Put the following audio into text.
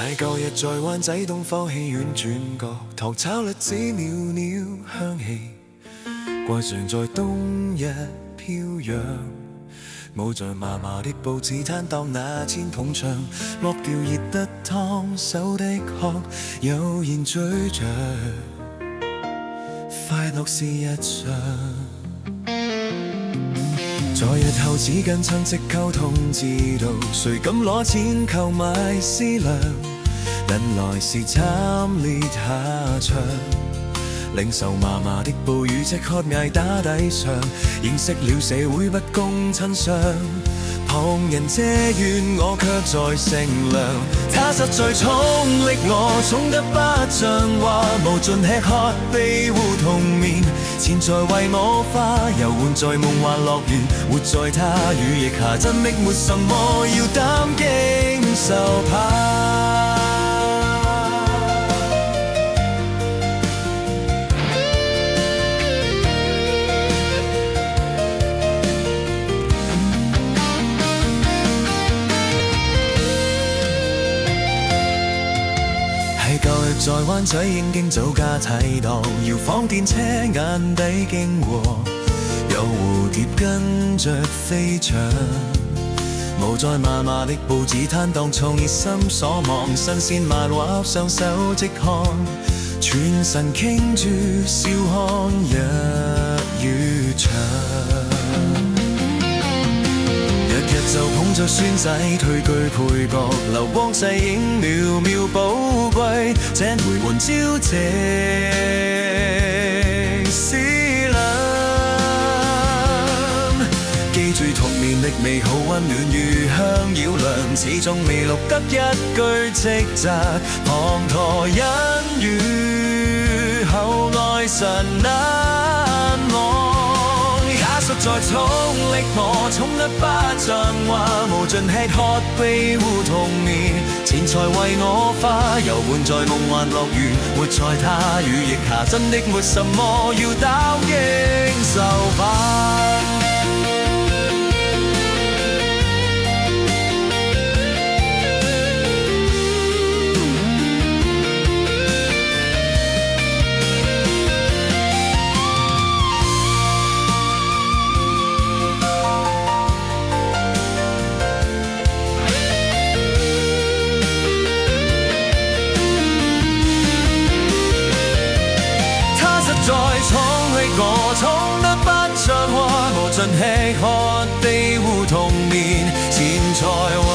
係舊日在灣仔東方戲院轉角，糖炒栗子裊裊香氣，掛常在冬日飄揚。冇在麻麻的報紙攤檔那千捧場，莫掉熱得燙手的殼，悠然追着，快樂是日常。在日後只跟親戚溝通知道，誰敢攞錢購買思量？人來時慘烈下場，領受麻麻的暴雨即刻捱打底上，認識了社會不公親相，旁人嗟怨我卻在乘涼。他實在寵溺我，寵得不像話，無盡吃喝庇護童眠，錢財為我花，遊玩在夢幻樂園，活在他羽翼下，真的沒什麼要擔驚受怕。舊日在灣仔應經早家睇檔，搖晃電車眼底經過，有蝴蝶跟着飛翔，無在麻麻的報紙攤檔，從熱心所望，新鮮漫畫上手即看，全神傾注笑看日與長。日就捧着孫仔退居配角，流光細影渺渺寶貴，這回門招夕思量。記住童年的美好溫暖如香繞梁，始終未錄得一句斥責，滂沱恩怨後愛神難忘。實在寵溺我，寵得不像話，無盡吃喝庇護童年，錢財為我花，遊玩在夢幻樂園，活在他羽翼下，真的沒什麼要擔驚受怕。在寵溺我，寵得不像話，無盡吃喝庇護童年，錢財為